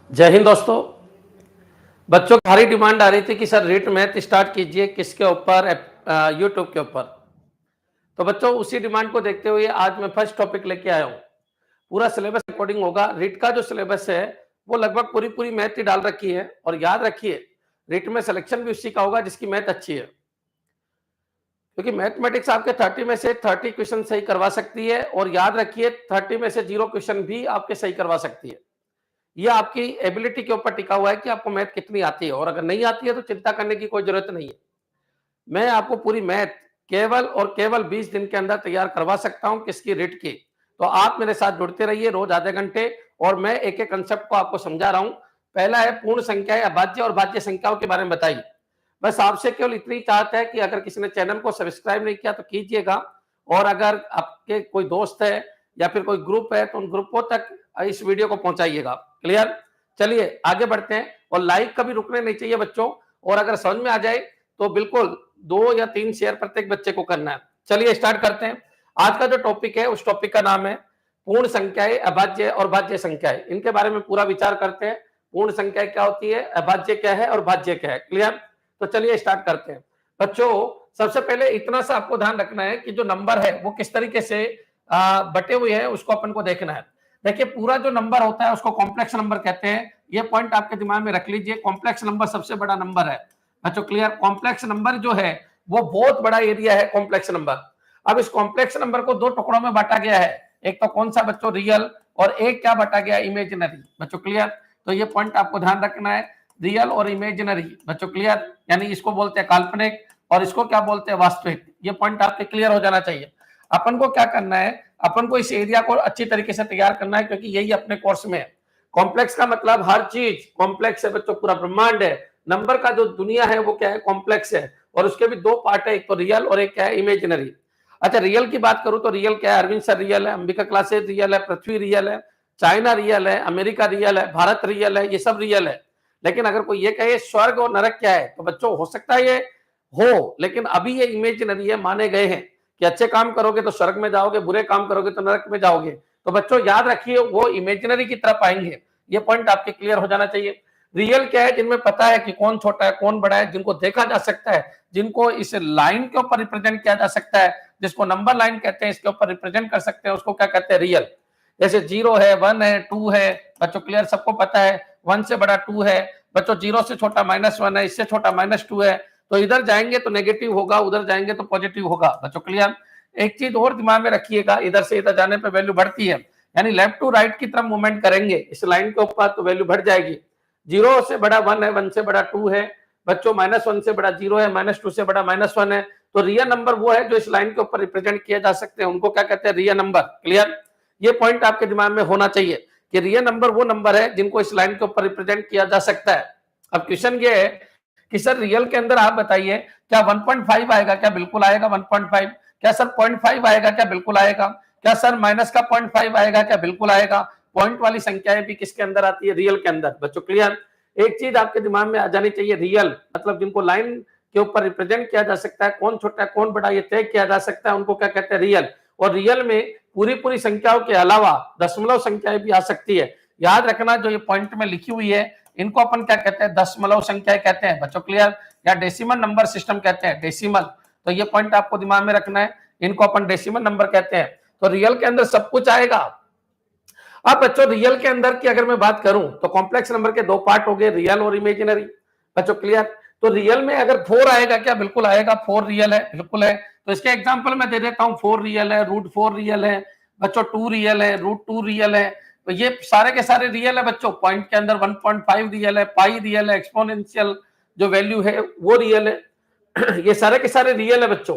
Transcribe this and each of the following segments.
जय हिंद दोस्तों। बच्चों की भारी डिमांड आ रही थी कि सर रीट मैथ स्टार्ट कीजिए किसके ऊपर, यूट्यूब के ऊपर। तो बच्चों उसी डिमांड को देखते हुए आज मैं फर्स्ट टॉपिक लेके आया हूँ। पूरा सिलेबस अकॉर्डिंग होगा। रीट का जो सिलेबस है वो लगभग पूरी पूरी मैथ ही डाल रखी है। और याद रखिए, रीट में सिलेक्शन भी उसी का होगा जिसकी मैथ अच्छी है, क्योंकि मैथमेटिक्स आपके 30 में से 30 क्वेश्चन सही करवा सकती है। और याद रखिए 30 में से 0 क्वेश्चन भी आपके सही करवा सकती है। ये आपकी एबिलिटी के ऊपर टिका हुआ है कि आपको मैथ कितनी आती है। और अगर नहीं आती है तो चिंता करने की कोई जरूरत नहीं है। मैं आपको पूरी मैथ केवल और केवल 20 दिन के अंदर तैयार करवा सकता हूं, किसकी, रीट की। तो आप मेरे साथ जुड़ते रहिए रोज आधे घंटे, और मैं एक एक कंसेप्ट को आपको समझा रहा हूं। पहला है पूर्ण संख्याएं, अभाज्य और भाज्य संख्याओं के बारे में बताइए। बस आपसे केवल इतनी चाहत है कि अगर किसी ने चैनल को सब्सक्राइब नहीं किया तो कीजिएगा। और अगर आपके कोई दोस्त है या फिर कोई ग्रुप है तो उन ग्रुपों तक इस वीडियो को पहुंचाइएगा। क्लियर? चलिए आगे बढ़ते हैं। और लाइक कभी रुकने नहीं चाहिए बच्चों। और अगर समझ में आ जाए तो बिल्कुल 2 या 3 शेयर प्रत्येक बच्चे को करना है। चलिए स्टार्ट करते हैं। आज का जो टॉपिक है उस टॉपिक का नाम है पूर्ण संख्याएं, अभाज्य और भाज्य संख्याएं। इनके बारे में पूरा विचार करते हैं। पूर्ण संख्याएं क्या होती है, अभाज्य क्या है और भाज्य क्या है। क्लियर? तो चलिए स्टार्ट करते हैं। बच्चों सबसे पहले इतना सा आपको ध्यान रखना है कि जो नंबर है वो किस तरीके से बटे हुए हैं उसको अपन को देखना है। देखिए पूरा जो नंबर होता है उसको कॉम्प्लेक्स नंबर कहते हैं। ये पॉइंट आपके दिमाग में रख लीजिए। कॉम्प्लेक्स नंबर सबसे बड़ा नंबर है बच्चों। क्लियर? कॉम्प्लेक्स नंबर जो है वो बहुत बड़ा एरिया है कॉम्प्लेक्स नंबर। अब इस कॉम्प्लेक्स नंबर को 2 टुकड़ों में बांटा गया है। एक तो कौन सा बच्चों, रियल, और एक क्या बांटा गया, इमेजिनरी। बच्चों क्लियर? तो ये पॉइंट आपको ध्यान रखना है, रियल और इमेजिनरी। बच्चों क्लियर? यानी इसको बोलते हैं काल्पनिक और इसको क्या बोलते हैं, वास्तविक। ये पॉइंट आपके क्लियर हो जाना चाहिए। अपन को क्या करना है, अपन को इस एरिया को अच्छी तरीके से तैयार करना है, क्योंकि यही अपने कोर्स में है। कॉम्प्लेक्स का मतलब हर चीज कॉम्प्लेक्स है बच्चों, पूरा ब्रह्मांड है। नंबर का जो दुनिया है वो क्या है, कॉम्प्लेक्स है। और उसके भी 2 पार्ट है, एक तो रियल और एक क्या है, इमेजिनरी। अच्छा रियल की बात करूं तो रियल क्या है, अरविंद सर रियल है, अंबिका क्लासेस रियल है, पृथ्वी रियल है, चाइना रियल है, अमेरिका रियल है, भारत रियल है, ये सब रियल है। लेकिन अगर कोई ये कहे स्वर्ग और नरक क्या है, तो बच्चों हो सकता है ये हो, लेकिन अभी ये इमेजिनरी है। माने गए हैं कि अच्छे काम करोगे तो स्वर्ग में जाओगे, बुरे काम करोगे तो नरक में जाओगे। तो बच्चों याद रखिए वो इमेजिनरी की तरफ आएंगे। ये पॉइंट आपके क्लियर हो जाना चाहिए। रियल क्या है, जिनमें पता है कि कौन छोटा है कौन बड़ा है, जिनको देखा जा सकता है, जिनको इस लाइन के ऊपर रिप्रेजेंट किया जा सकता है, जिसको नंबर लाइन कहते हैं, इसके ऊपर रिप्रेजेंट कर सकते हैं, उसको क्या कहते हैं, रियल। जैसे 0 है, 1 है, 2 है। बच्चों क्लियर? सबको पता है 1 से बड़ा 2 है। बच्चों 0 से छोटा -1 है, इससे छोटा -2 है। तो इधर जाएंगे तो नेगेटिव होगा, उधर जाएंगे तो पॉजिटिव होगा। बच्चों क्लियर? एक चीज और दिमाग में रखिएगा, इधर से इधर जाने पे वैल्यू बढ़ती है, यानी लेफ्ट टू राइट की तरफ मूवमेंट करेंगे इस लाइन के ऊपर तो वैल्यू बढ़ जाएगी। 0 से बड़ा 1 है, 1 से बड़ा 2 है। बच्चों -1 से बड़ा 0 है, -2 से बड़ा -1 है। तो रियल नंबर वो है जो इस लाइन के ऊपर रिप्रेजेंट किए जा सकते हैं, उनको क्या कहते हैं, रियल नंबर। क्लियर? ये पॉइंट आपके दिमाग में होना चाहिए कि रियल नंबर वो नंबर है जिनको इस लाइन के ऊपर रिप्रेजेंट किया जा सकता है। अब क्वेश्चन ये है कि सर रियल के अंदर आप बताइए क्या 1.5 आएगा? क्या बिल्कुल आएगा 1.5? क्या सर 0.5 आएगा? क्या बिल्कुल आएगा? क्या सर माइनस का 0.5 आएगा? क्या बिल्कुल आएगा? पॉइंट वाली संख्याएं भी किसके अंदर आती है, रियल के अंदर। बच्चों क्लियर? एक चीज आपके दिमाग में आ जानी चाहिए, रियल मतलब जिनको लाइन के ऊपर रिप्रेजेंट किया जा सकता है, कौन छोटा है कौन बड़ा ये तय किया जा सकता है, उनको क्या कहते हैं, रियल। और रियल में पूरी पूरी संख्याओं के अलावा दशमलव संख्याएं भी आ सकती है। याद रखना जो ये पॉइंट में लिखी हुई है इनको अपन क्या कहते हैं, दशमलव संख्याएं कहते हैं। बच्चों क्लियर? या डेसिमल नंबर सिस्टम कहते हैं, डेसिमल। तो ये पॉइंट आपको दिमाग में रखना है, इनको अपन डेसिमल नंबर कहते हैं। तो रियल के अंदर सब कुछ आएगा। अब बच्चों रियल के अंदर की अगर मैं बात करूं तो कॉम्प्लेक्स नंबर के 2 पार्ट हो गए, रियल और इमेजिनरी। बच्चों क्लियर? तो रियल में अगर 4 आएगा, क्या बिल्कुल आएगा? 4 रियल है, बिल्कुल है। तो इसके एग्जांपल मैं दे देता हूं, 4 रियल है, √4 रियल है, बच्चों 2 रियल है, √2 रियल है। तो ये सारे के सारे रियल है बच्चों। पॉइंट के अंदर 1.5 रियल है, पाई रियल है, एक्सपोनेंशियल जो वैल्यू है वो रियल है। ये सारे के सारे रियल है बच्चों।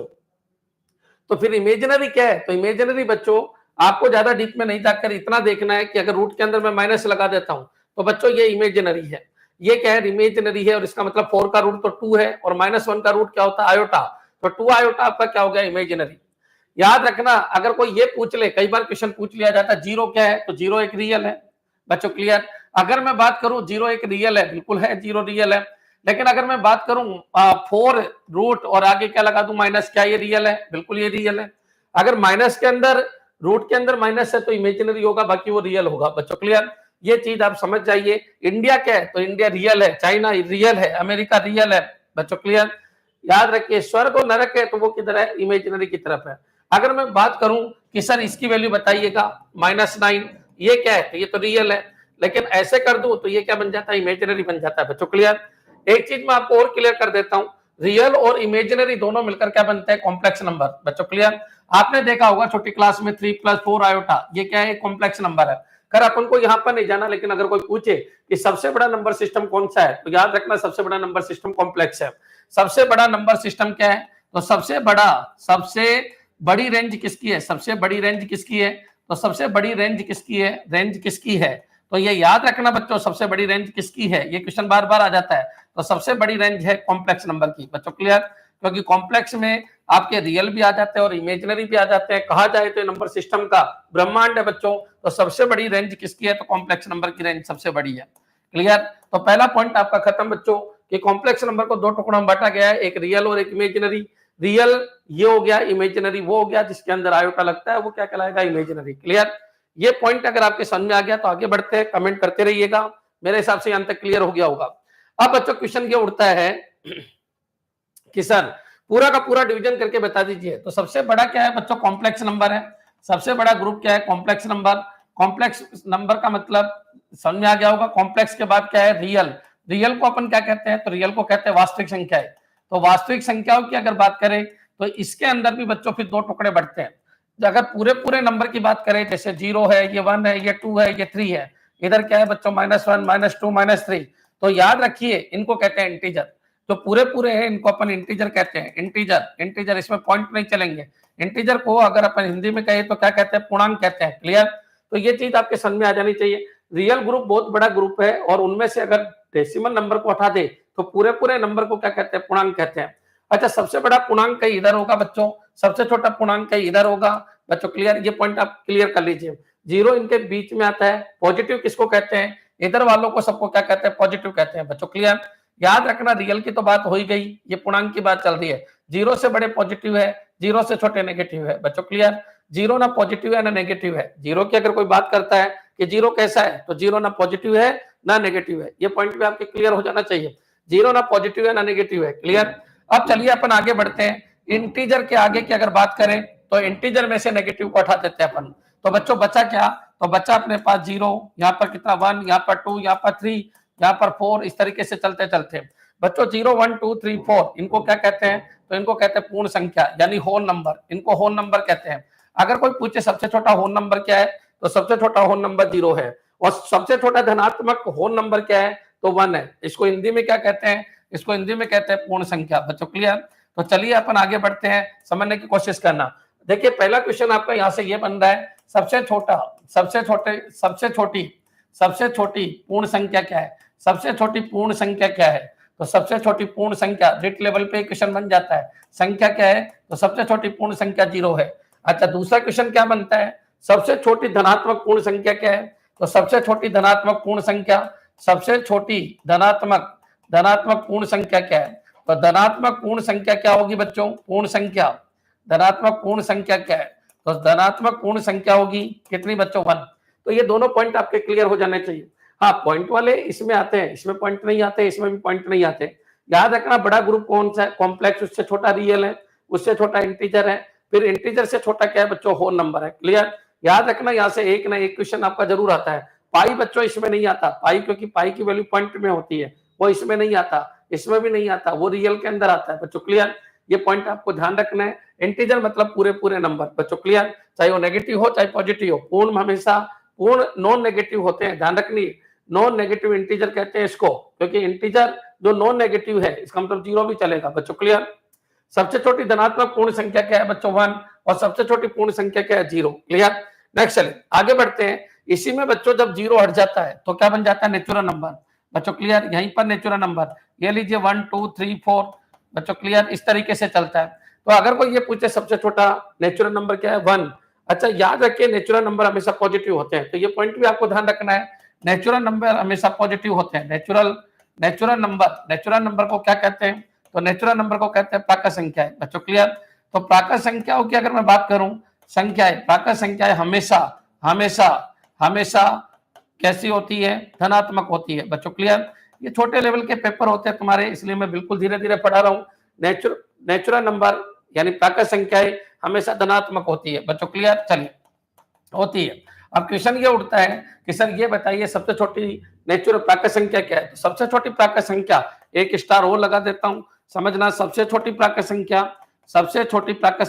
तो फिर इमेजिनरी क्या है? तो इमेजिनरी बच्चों आपको ज्यादा डीप में नहीं जाकर इतना देखना है कि अगर रूट के अंदर मैं माइनस लगा देता हूं तो बच्चों ये इमेजिनरी है। ये क्या है, इमेजिनरी है। और इसका मतलब 4 का रूट तो 2 है और -1 का रूट क्या होता है, आयोटा। तो 2 आयोटा आपका क्या हो गया, इमेजिनरी। याद रखना अगर कोई ये पूछ ले, कई बार क्वेश्चन पूछ लिया जाता है 0 क्या है, तो 0 एक रियल है। बच्चों क्लियर? अगर मैं बात करूं 0 एक रियल है, बिल्कुल है, 0 रियल है। लेकिन अगर मैं बात करूं 4 रूट और आगे क्या लगा दूं माइनस, क्या ये रियल है? बिल्कुल ये रियल है। अगर माइनस के अंदर रूट के अंदर माइनस है तो इमेजिनरी होगा, बाकी वो रियल होगा। बच्चों क्लियर? ये चीज आप समझ जाइए। इंडिया क्या है, तो इंडिया रियल है, चाइना रियल है, अमेरिका रियल है। बच्चों क्लियर? याद रखिए, स्वर्ग और नरक है तो वो किधर है, इमेजिनरी की तरफ है। अगर मैं बात करूं कि सर इसकी वैल्यू बताइएगा -9, ये क्या है, तो ये तो रियल है, लेकिन ऐसे कर दूं तो ये क्या बन जाता है, इमेजिनरी बन जाता है। बच्चों क्लियर? एक चीज मैं आपको और क्लियर कर देता हूं, रियल और इमेजिनरी दोनों मिलकर क्या बनते हैं, कॉम्प्लेक्स नंबर। बच्चों क्लियर? आपने देखा होगा छोटी क्लास में 3 + 4 आयोटा, ये क्या है, कॉम्प्लेक्स नंबर है। कर अपन को यहां पर नहीं जाना, लेकिन अगर कोई पूछे कि सबसे बड़ा नंबर सिस्टम कौन सा है, तो याद रखना सबसे बड़ा नंबर सिस्टम कॉम्प्लेक्स है। सबसे बड़ा नंबर सिस्टम क्या है, तो सबसे बड़ी रेंज किसकी है, सबसे बड़ी रेंज किसकी है, तो सबसे बड़ी रेंज किसकी है, रेंज किसकी है, तो ये याद रखना बच्चों, सबसे बड़ी रेंज किसकी है, ये क्वेश्चन बार बार आ जाता है। तो सबसे बड़ी रेंज है कॉम्प्लेक्स नंबर की। बच्चों क्लियर? क्योंकि कॉम्प्लेक्स में आपके रियल भी आ जाते हैं और इमेजिनरी भी आ जाते हैं। कहा जाए तो नंबर सिस्टम का ब्रह्मांड है बच्चों। तो सबसे बड़ी रेंज किसकी है, तो कॉम्प्लेक्स नंबर की रेंज सबसे बड़ी है। क्लियर? तो पहला पॉइंट आपका खत्म बच्चों कि कॉम्प्लेक्स नंबर को दो टुकड़ों में बांटा गया है, एक रियल और एक इमेजिनरी। रियल ये हो गया, इमेजिनरी वो हो गया, जिसके अंदर आयोटा लगता है वो क्या कहलाएगा, इमेजिनरी। क्लियर? ये पॉइंट अगर आपके समझ में आ गया तो आगे बढ़ते हैं, कमेंट करते रहिएगा। मेरे हिसाब से यहां तक क्लियर हो गया होगा। अब बच्चों क्वेश्चन ये उठता है कि सर पूरा का पूरा डिवीजन करके बता दीजिए। तो सबसे बड़ा क्या है बच्चों, कॉम्प्लेक्स नंबर है। सबसे बड़ा ग्रुप क्या है, कॉम्प्लेक्स नंबर। कॉम्प्लेक्स नंबर का मतलब समझ में आ गया होगा। कॉम्प्लेक्स के बाद क्या है, रियल। रियल को अपन क्या कहते हैं, तो रियल को कहते हैं वास्तविक संख्याएं। तो वास्तविक संख्याओं की अगर बात करें तो इसके अंदर भी बच्चों फिर दो टुकड़े बढ़ते हैं। अगर पूरे पूरे नंबर की बात करें, जैसे 0 है, ये 1 है, ये 2 है, ये 3 है, इधर क्या है बच्चों, -1 -2 -3, तो याद रखिए इनको कहते हैं इंटीजर। तो पूरे पूरे हैं इनको अपन इंटीजर कहते हैं। इंटीजर इसमें पॉइंट नहीं चलेंगे। इंटीजर को अगर अपन हिंदी में कहें तो क्या कहते हैं, पूर्णांक कहते हैं। क्लियर? तो ये चीज आपके समझ में आ जानी चाहिए। रियल ग्रुप बहुत बड़ा ग्रुप है और उनमें से अगर डेसिमल नंबर को हटा दे तो पूरे पूरे नंबर को क्या कहते हैं, पूर्णांक कहते हैं। अच्छा, सबसे बड़ा पूर्णांक कहीं इधर होगा बच्चों, सबसे छोटा पूर्णांक कहीं इधर होगा। बच्चों क्लियर? ये पॉइंट आप क्लियर कर लीजिए। 0 इनके बीच में आता है। पॉजिटिव किसको कहते हैं, इधर वालों को सबको क्या कहते हैं, पॉजिटिव कहते हैं। बच्चों क्लियर? याद रखना, रियल की तो बात हो ही गई, ये पूर्णांक की बात चल रही है। 0 से बड़े पॉजिटिव है, 0 से छोटे नेगेटिव है। बच्चों क्लियर? 0 ना पॉजिटिव है ना नेगेटिव है। 0 की अगर कोई बात करता है कि 0 कैसा है, तो 0 ना पॉजिटिव है ना नेगेटिव है। ये पॉइंट भी आपके क्लियर हो जाना चाहिए। 0 ना पॉजिटिव है ना नेगेटिव है। क्लियर? अब चलिए अपन आगे बढ़ते हैं। इंटीजर के आगे की अगर बात करें तो इंटीजर में से नेगेटिव को हटा देते हैं अपन। तो बच्चों बचा क्या, तो बचा अपने पास 0, यहाँ पर कितना 1, यहाँ पर 2, यहाँ पर 3, यहाँ पर 4, इस तरीके से चलते चलते बच्चों 0 1 2 3 4 इनको क्या कहते हैं, तो इनको कहते हैं पूर्ण संख्या यानी होल नंबर। इनको होल नंबर कहते हैं। अगर कोई पूछे सबसे छोटा होल नंबर क्या है, तो सबसे छोटा होल नंबर 0 है। और सबसे छोटा धनात्मक होल नंबर क्या है, तो 1 है। इसको हिंदी में क्या कहते हैं, इसको हिंदी में कहते हैं पूर्ण संख्या। बच्चों क्लियर? तो चलिए अपन आगे बढ़ते हैं, समझने की कोशिश करना। देखिए पहला क्वेश्चन आपका यहाँ से ये बन रहा है, सबसे छोटी पूर्ण संख्या क्या है, सबसे छोटी पूर्ण संख्या क्या है। तो सबसे छोटी पूर्ण संख्या रिट लेवल पे क्वेश्चन बन जाता है, संख्या क्या है, तो सबसे छोटी पूर्ण संख्या 0 है। अच्छा, दूसरा क्वेश्चन क्या बनता है, सबसे छोटी धनात्मक पूर्ण संख्या क्या है, तो सबसे छोटी धनात्मक पूर्ण संख्या, सबसे छोटी धनात्मक पूर्ण संख्या क्या है, तो धनात्मक पूर्ण संख्या क्या होगी बच्चों, पूर्ण संख्या, धनात्मक पूर्ण संख्या क्या है, तो धनात्मक पूर्ण संख्या होगी कितनी बच्चों, 1। तो ये दोनों पॉइंट आपके क्लियर हो जाने चाहिए। हाँ, पॉइंट वाले इसमें आते हैं, इसमें पॉइंट नहीं आते, इसमें भी पॉइंट नहीं आते। याद रखना बड़ा ग्रुप कौन सा है, कॉम्प्लेक्स, उससे छोटा रियल है, उससे छोटा इंटीजर है, फिर इंटीजर से छोटा क्या है बच्चों, होल नंबर है। क्लियर? याद रखना यहाँ से एक ना एक क्वेश्चन आपका जरूर आता है। पाई बच्चों इसमें नहीं आता, पाई क्योंकि पाई की वैल्यू पॉइंट में होती है, वो इसमें नहीं आता, इसमें भी नहीं आता, वो रियल के अंदर आता है। बच्चों क्लियर? ये पॉइंट आपको ध्यान रखना है। इंटीजर मतलब पूरे पूरे नंबर। बच्चों क्लियर? चाहे वो नेगेटिव हो चाहे पॉजिटिव हो, पूर्ण हमेशा पूर्ण नॉन नेगेटिव होते हैं, ध्यान रखनी। नॉन नेगेटिव इंटीजर कहते हैं इसको, क्योंकि इंटीजर जो नॉन नेगेटिव है इसका मतलब 0 भी चलेगा। बच्चों क्लियर? सबसे छोटी धनात्मक पूर्ण संख्या क्या है बच्चों, 1, और सबसे छोटी पूर्ण संख्या क्या है, 0। क्लियर? नेक्स्ट चलिए आगे बढ़ते हैं। इसी में बच्चों जब 0 हट जाता है तो क्या बन जाता है, नेचुरल नंबर। बच्चों क्लियर? यहीं पर नेचुरल नंबर, ये लीजिए 1 2 3 4। बच्चों क्लियर? इस तरीके से चलता है। तो अगर कोई ये पूछे सबसे छोटा नेचुरल नंबर क्या है, 1। अच्छा, याद रखिए नेचुरल नंबर हमेशा पॉजिटिव होते हैं, तो ये पॉइंट भी आपको ध्यान रखना है। नेचुरल नंबर हमेशा पॉजिटिव होते हैं। नेचुरल नंबर को क्या कहते हैं, तो नेचुरल नंबर को कहते हैं प्राकृत संख्याएं। बच्चों क्लियर? तो प्राकृत संख्याओं की अगर मैं बात करूं, संख्याएं, प्राकृत संख्याएं हमेशा कैसी होती है, धनात्मक होती है। बच्चों क्लियर? ये छोटे लेवल के पेपर होते हैं तुम्हारे, इसलिए मैं बिल्कुल धीरे धीरे पढ़ा रहा हूँ। नेचुरल नंबर यानी प्राकृत संख्याएं हमेशा धनात्मक होती है। बच्चों क्लियर? चलिए, होती है। अब क्वेश्चन ये उठता है कि सर ये बताइए सबसे छोटी नेचुरल प्राकृत संख्या क्या है? तो सबसे छोटी प्राकृत संख्या, एक स्टार और लगा देता हूं, समझना। सबसे छोटी प्राकृत संख्या, सबसे छोटी प्राकृत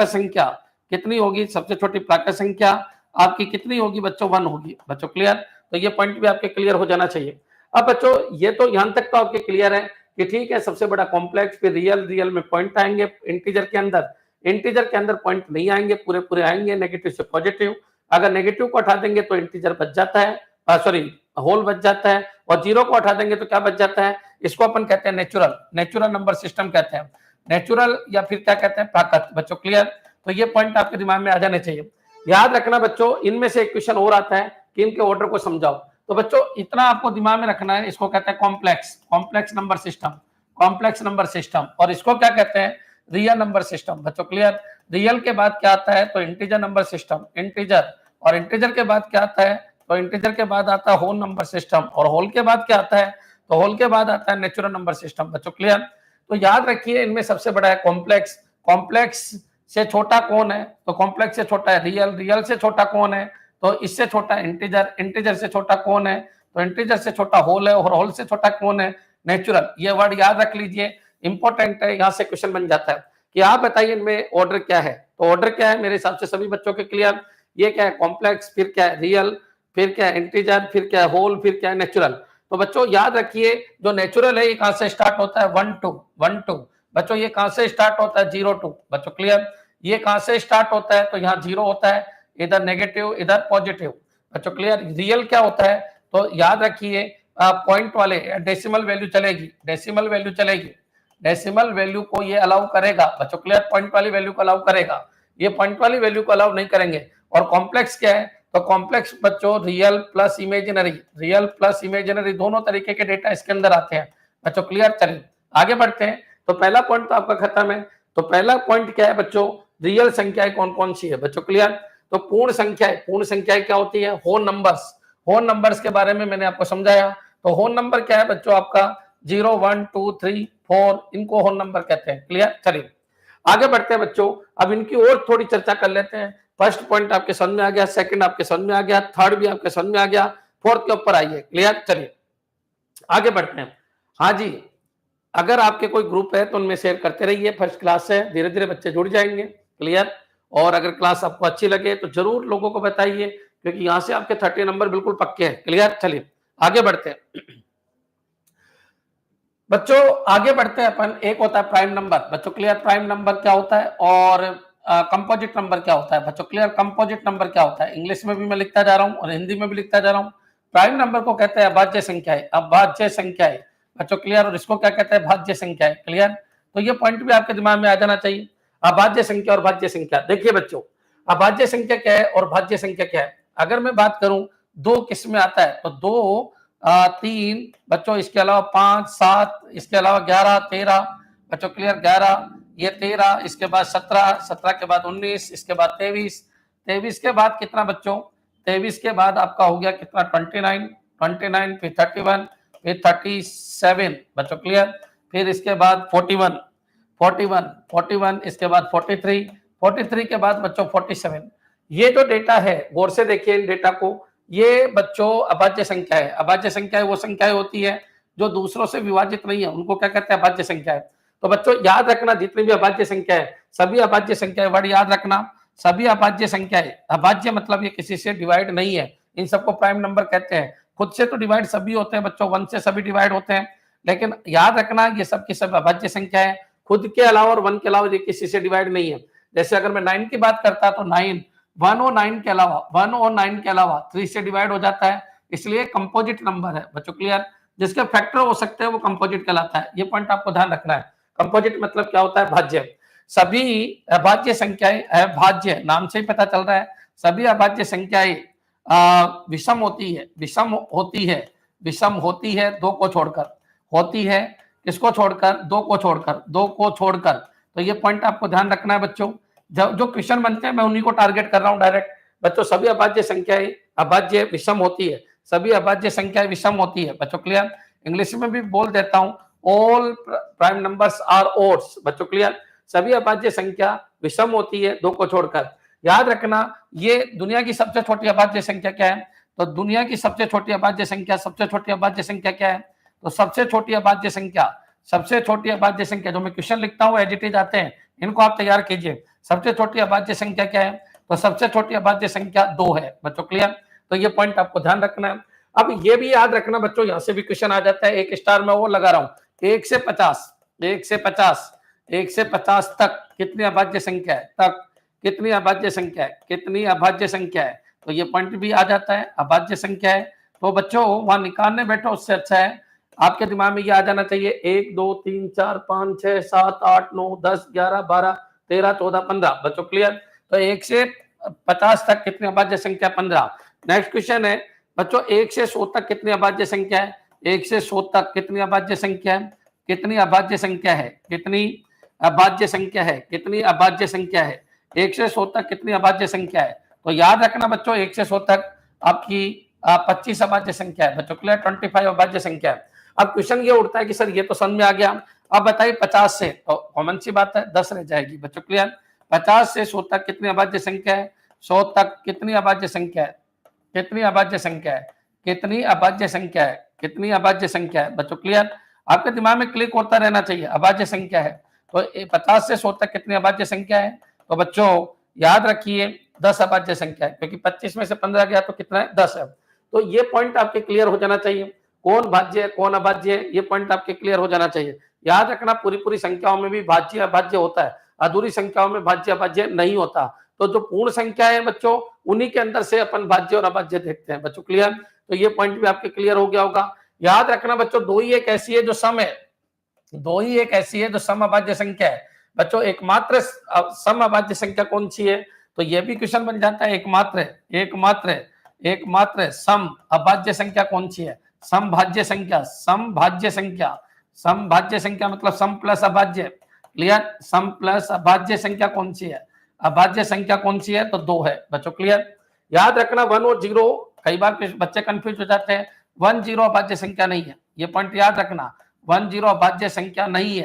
संख्या कितनी होगी? सबसे छोटी प्राकृत संख्या आपकी कितनी होगी बच्चों? 1 होगी। बच्चों क्लियर? तो ये पॉइंट भी आपके क्लियर हो जाना चाहिए। अब बच्चों ये तो यहां तक तो आपके क्लियर है कि ठीक है, सबसे बड़ा कॉम्प्लेक्स, फिर रियल में पॉइंट आएंगे इंटीजर के अंदर पॉइंट नहीं आएंगे, पूरे पूरे आएंगे नेगेटिव से पॉजिटिव। अगर नेगेटिव को हटा देंगे तो इंटीजर बच जाता है, सॉरी होल बच जाता है, और जीरो को हटा देंगे तो क्या बच जाता है? इसको अपन कहते हैं नेचुरल नंबर सिस्टम कहते हैं, नेचुरल या फिर क्या कहते हैं? प्राकृत। बच्चों क्लियर? तो ये पॉइंट आपके दिमाग में आ जाने चाहिए। याद रखना बच्चों, इनमें से एक क्वेश्चन और आता है कि इनके ऑर्डर को समझाओ। तो बच्चों इतना आपको दिमाग में रखना है, इसको कहते हैं कॉम्प्लेक्स नंबर सिस्टम, और इसको क्या कहते हैं? Real number system. बच्चों क्लियर? रियल के बाद क्या आता है? तो इंटीजर नंबर सिस्टम, इंटीजर, और इंटीजर के बाद क्या आता है? तो इंटीजर के बाद आता है होल नंबर सिस्टम, और होल के बाद क्या आता है? तो होल के बाद आता है नेचुरल नंबर सिस्टम। बच्चों क्लियर? तो याद रखिए, इनमें सबसे बड़ा है कॉम्प्लेक्स से छोटा कौन है? तो कॉम्प्लेक्स से छोटा है रियल से छोटा कौन है? तो इससे छोटा इंटीजर से छोटा कौन है? तो इंटीजर से छोटा होल है, और होल से छोटा कौन है? नेचुरल। ये वर्ड याद रख लीजिए, इंपॉर्टेंट है, यहां से क्वेश्चन बन जाता है कि आप बताइए इनमें ऑर्डर क्या है। तो ऑर्डर क्या है मेरे हिसाब से सभी बच्चों के क्लियर? ये क्या है? कॉम्प्लेक्स, फिर क्या है? रियल, फिर क्या है? इंटीजर, फिर क्या है? होल, फिर क्या है? नेचुरल। तो बच्चों याद रखिए, जो नेचुरल है ये कहां से स्टार्ट होता है? 1 2। बच्चों ये कहां से स्टार्ट होता है? 0 2। बच्चों क्लियर? ये कहां से स्टार्ट होता है? तो यहाँ 0 होता है, इधर नेगेटिव, इधर पॉजिटिव। बच्चों क्लियर? रियल क्या होता है? तो याद रखिए, पॉइंट वाले डेसिमल वैल्यू चलेगी, डेसिमल वैल्यू को ये अलाउ करेगा। बच्चों क्लियर? पॉइंट वाली वैल्यू को अलाउ करेगा, ये पॉइंट वाली वैल्यू को अलाउ नहीं करेंगे। और कॉम्प्लेक्स क्या है? तो कॉम्प्लेक्स बच्चों रियल प्लस इमेजिनरी दोनों तरीके के डेटा इसके अंदर आते हैं। बच्चों क्लियर? चलिए आगे बढ़ते हैं। तो पहला पॉइंट तो आपका खत्म है। तो पहला पॉइंट क्या है बच्चों? रियल संख्याएं कौन कौन सी है? बच्चों क्लियर? तो पूर्ण संख्याएं क्या होती है? होल नंबर्स के बारे में मैंने आपको समझाया। तो होल नंबर क्या है बच्चों? आपका 0 1 2 3 4, इनको होल नंबर कहते हैं। क्लियर? चलिए आगे बढ़ते हैं बच्चों, अब इनकी और थोड़ी चर्चा कर लेते हैं। फर्स्ट पॉइंट आपके समझ में आ गया, सेकंड आपके समझ में आ गया, थर्ड भी आपके समझ में आ गया, फोर्थ के ऊपर आइए। क्लियर? चलिए आगे बढ़ते हैं। हाँ जी, अगर आपके कोई ग्रुप है तो उनमें शेयर करते रहिए, फर्स्ट क्लास है, धीरे धीरे बच्चे जुड़ जाएंगे। क्लियर? और अगर क्लास आपको अच्छी लगे तो जरूर लोगों को बताइए, क्योंकि यहां से आपके 30 नंबर बिल्कुल पक्के हैं। क्लियर? चलिए आगे बढ़ते हैं बच्चों, आगे बढ़ते हैं अपन। एक होता है प्राइम नंबर। बच्चों क्लियर? प्राइम नंबर क्या होता है? और कंपोजिट नंबर क्या होता है? बच्चों क्लियर? कंपोजिट नंबर क्या होता है? इंग्लिश में भी मैं लिखता जा रहा हूं और हिंदी में भी लिखता जा रहा हूं। प्राइम नंबर को कहते हैं अभाज्य संख्याएं। बच्चों क्लियर? और इसको क्या कहते हैं? भाज्य संख्याएं। क्लियर? तो ये पॉइंट भी आपके दिमाग में आ जाना चाहिए। अभाज्य संख्या और भाज्य संख्या। देखिए बच्चों, अभाज्य संख्या क्या है और भाज्य संख्या क्या है? अगर मैं बात करूं, 2 किस में आता है? तो 2 3 बच्चों, इसके अलावा 5 7, इसके अलावा 11 13। बच्चों क्लियर? 11, ये 13, इसके बाद 17 के बाद 19, इसके बाद 23 के बाद कितना बच्चों? 23 के बाद आपका हो गया कितना? 29, फिर 31, फिर 37। बच्चों क्लियर? फिर इसके बाद 41, इसके बाद 43 के बाद बच्चों 47। ये जो डेटा है, गौर से देखिए इन डेटा को, ये बच्चों अभाज्य संख्या है। अभाज्य संख्याएं वो संख्याएं होती है जो दूसरों से विभाजित नहीं है, उनको क्या कहते हैं? अभाज्य संख्याएं। तो बच्चों याद रखना, जितनी भी अभाज्य संख्या है, सभी अभाज्य संख्याएं, वर्ड याद रखना, सभी अभाज्य संख्याएं। अभाज्य मतलब ये किसी से डिवाइड नहीं है, इन सबको प्राइम नंबर कहते हैं। खुद से तो डिवाइड सभी होते हैं बच्चों, 1 से सभी डिवाइड होते हैं, लेकिन याद रखना ये सब की सब अभाज्य संख्या है। खुद के अलावा और 1 के अलावा ये किसी से डिवाइड नहीं है। जैसे अगर मैं 9 की बात करता तो 9 1 और 9 के अलावा 3 से डिवाइड हो जाता है, इसलिए कंपोजिट नंबर है। बच्चों क्लियर? जिसके फैक्टर हो सकते हैं वो कंपोजिट कहलाता है। ये पॉइंट आपको ध्यान रखना है। कंपोजिट मतलब क्या होता है? भाज्य। सभी अभाज्य संख्याएं, अभाज्य नाम से ही पता चल रहा है, सभी अभाज्य संख्याएं विषम होती है 2 को छोड़कर, होती है किसको छोड़कर? 2 को छोड़कर। तो ये पॉइंट आपको ध्यान रखना है बच्चों। जो क्वेश्चन बनते हैं मैं उन्हीं को टारगेट कर रहा हूं डायरेक्ट। बच्चों सभी अभाज्य संख्याएं अभाज्य विषम होती है, सभी अभाज्य संख्याएं विषम होती है बच्चों। क्लियर? इंग्लिश में भी बोल देता हूं, all prime numbers are odds बच्चों। क्लियर? सभी अभाज्य संख्या विषम होती है, दो को छोड़कर। याद रखना, ये दुनिया की सबसे छोटी अभाज्य संख्या क्या है? तो दुनिया की सबसे छोटी अभाज्य संख्या, सबसे छोटी अभाज्य संख्या क्या है? तो सबसे छोटी अभाज्य संख्या जो मैं क्वेश्चन लिखता हूँ एज इट इज आते हैं, इनको आप तैयार कीजिए। सबसे छोटी अभाज्य संख्या क्या है? तो सबसे छोटी अभाज्य संख्या 2 है बच्चों। क्लियर? तो ये पॉइंट आपको ध्यान रखना है। अब ये भी याद रखना बच्चों, यहां से भी क्वेश्चन आ जाता है, एक स्टार में वो लगा रहा हूं, 1 से 50 तक कितनी अभाज्य संख्या है? कितनी अभाज्य संख्या है? तो ये पॉइंट भी आ जाता है, अभाज्य संख्या है। तो बच्चों वहां निकालने बैठो उससे अच्छा है आपके दिमाग में ये आ जाना चाहिए, 1 2 3 4 5 6 7 8 9 10 11 12 13 14 15 बच्चों। क्लियर? तो 1 से 50 तक कितनी अभाज्य संख्या? 15। नेक्स्ट क्वेश्चन है बच्चों, 1 से 100 तक कितनी अभाज्य संख्या है? 1 से 100 तक कितनी अभाज्य संख्या है? कितनी अभाज्य संख्या है? 1 से 100 तक कितनी अभाज्य संख्या है? तो याद रखना बच्चों, 1 से 100 तक आपकी 25 अभाज्य संख्या है बच्चों। क्लियर? 25 अभाज्य संख्या है। अब क्वेश्चन ये उठता है कि सर ये तो समझ में आ गया, अब बताइए 50 से, तो कॉमन सी बात है 10 रह जाएगी बच्चों। क्लियर? 50 से 100 तक कितनी अभाज्य संख्या है? 100 तक कितनी अभाज्य संख्या है? कितनी अभाज्य संख्या है बच्चों। क्लियर? आपके दिमाग में क्लिक होता रहना चाहिए, अभाज्य संख्या है। तो 50 से 100 तक कितनी अभाज्य संख्या है? तो बच्चों याद रखिए 10 अभाज्य संख्या है, क्योंकि 25 में से 15 गया तो कितना है? 10 है। तो ये पॉइंट आपके क्लियर हो जाना चाहिए, कौन भाज्य है कौन अभाज्य है, ये पॉइंट आपके क्लियर हो जाना चाहिए। याद रखना, पूरी संख्याओं में भी भाज्य अभाज्य होता है, अधूरी संख्याओं में भाज्य अभाज्य नहीं होता। तो जो पूर्ण संख्या है बच्चों, उन्हीं के अंदर से अपन भाज्य और अभाज्य देखते हैं बच्चों। क्लियर? तो ये पॉइंट भी आपके क्लियर हो गया होगा। याद रखना बच्चों, दो ही एक ऐसी है जो सम अभाज्य संख्या है बच्चों। एकमात्र सम अभाज्य संख्या कौन सी है? तो ये भी क्वेश्चन बन जाता है, एकमात्र सम अभाज्य संख्या कौन सी है? समभाज्य संख्या मतलब सम प्लस अभाज्य। क्लियर? सम प्लस अभाज्य संख्या कौन सी है? अभाज्य संख्या कौन सी है? तो 2 है बच्चों। क्लियर? याद रखना 1 और 0, कई बार बच्चे कंफ्यूज हो जाते हैं, 1 0 अभाज्य संख्या नहीं है, ये पॉइंट याद रखना। 1 0 अभाज्य संख्या नहीं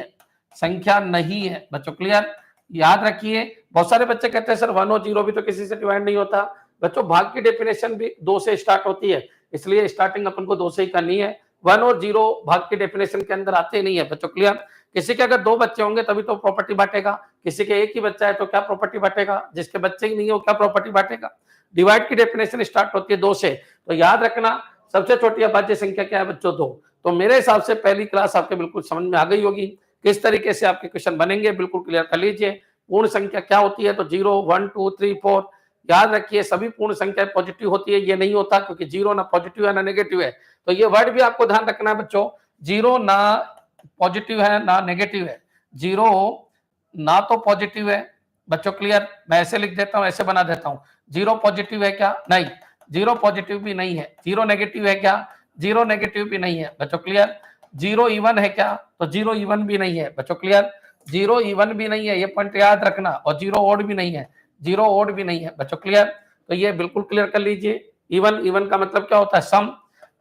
है बच्चों। क्लियर? याद रखिए, बहुत सारे बच्चे कहते हैं सर 1 और 0 भी तो किसी से डिवाइड नहीं होता। बच्चों भाग की डेफिनेशन भी 2 से स्टार्ट होती है, इसलिए स्टार्टिंग अपन को 2 से ही करनी है। 1 और 0 भाग की डेफिनेशन के अंदर आते नहीं है बच्चों। क्लियर? किसी के अगर 2 बच्चे होंगे तभी तो प्रॉपर्टी बांटेगा, किसी के एक ही बच्चा है तो क्या प्रॉपर्टी बांटेगा, जिसके बच्चे ही नहीं हो क्या प्रॉपर्टी बांटेगा। डिवाइड की डेफिनेशन स्टार्ट होती है 2 से। तो याद रखना, सबसे छोटी अभाज्य संख्या क्या है बच्चों? 2। तो मेरे हिसाब से पहली क्लास आपके बिल्कुल समझ में आ गई होगी, किस तरीके से आपके क्वेश्चन बनेंगे, बिल्कुल क्लियर कर लीजिए। पूर्ण संख्या क्या होती है? तो 0 1 2 3 4। याद रखिए, सभी पूर्ण संख्या पॉजिटिव होती है, ये नहीं होता, क्योंकि 0 ना पॉजिटिव है ना नेगेटिव है। तो ये वर्ड भी आपको ध्यान रखना है बच्चों, 0 ना पॉजिटिव है ना नेगेटिव है, 0 ना तो पॉजिटिव है बच्चों। क्लियर? मैं ऐसे लिख देता हूं, ऐसे बना देता हूं, 0 पॉजिटिव है क्या? नहीं। 0 पॉजिटिव भी नहीं है। 0 नेगेटिव है क्या? 0 नेगेटिव भी नहीं है बच्चों। क्लियर? 0 इवन है क्या? तो 0 इवन भी नहीं है बच्चों। क्लियर? 0 इवन भी नहीं है, ये पॉइंट याद रखना। और 0 ओड भी नहीं है, 0 ओड भी नहीं है बच्चों। क्लियर? तो ये बिल्कुल क्लियर कर लीजिए। इवन का मतलब क्या होता है? सम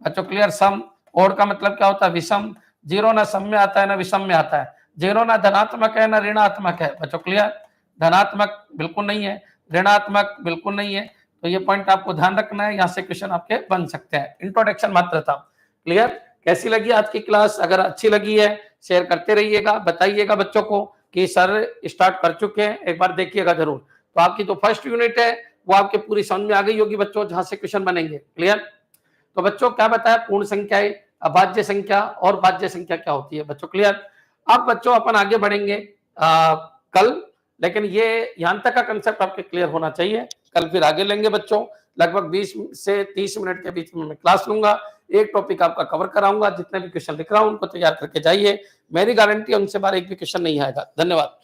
बच्चों। क्लियर? सम। ओड का मतलब क्या होता है? विषम। 0 ना सम में आता है ना विषम में आता है, 0 ना धनात्मक है ना ऋणात्मक है बच्चों। क्लियर? धनात्मक बिल्कुल नहीं है, ऋणात्मक बिल्कुल नहीं है। तो ये पॉइंट आपको ध्यान रखना है, यहाँ से क्वेश्चन आपके बन सकते हैं। इंट्रोडक्शन मात्र था। क्लियर? कैसी लगी आज की क्लास? अगर अच्छी लगी है शेयर करते रहिएगा, बताइएगा बच्चों को कि सर स्टार्ट कर चुके हैं, एक बार देखिएगा जरूर। तो आपकी जो फर्स्ट यूनिट है वो आपके पूरी समझ में आ गई होगी बच्चों, जहां से क्वेश्चन बनेंगे। क्लियर? तो बच्चों क्या बताया? पूर्ण संख्याएं, अभाज्य संख्या और भाज्य संख्या क्या होती है बच्चों। क्लियर? अब बच्चों अपन आगे बढ़ेंगे कल, लेकिन ये यहां तक का कंसेप्ट आपके क्लियर होना चाहिए। कल फिर आगे लेंगे बच्चों, लगभग 20 से 30 मिनट के बीच में मैं क्लास लूंगा, एक टॉपिक आपका कवर कराऊंगा। जितने भी क्वेश्चन लिख रहा हूं उनको तैयार करके जाइए, मेरी गारंटी है उनसे बाहर एक भी क्वेश्चन नहीं आएगा। धन्यवाद।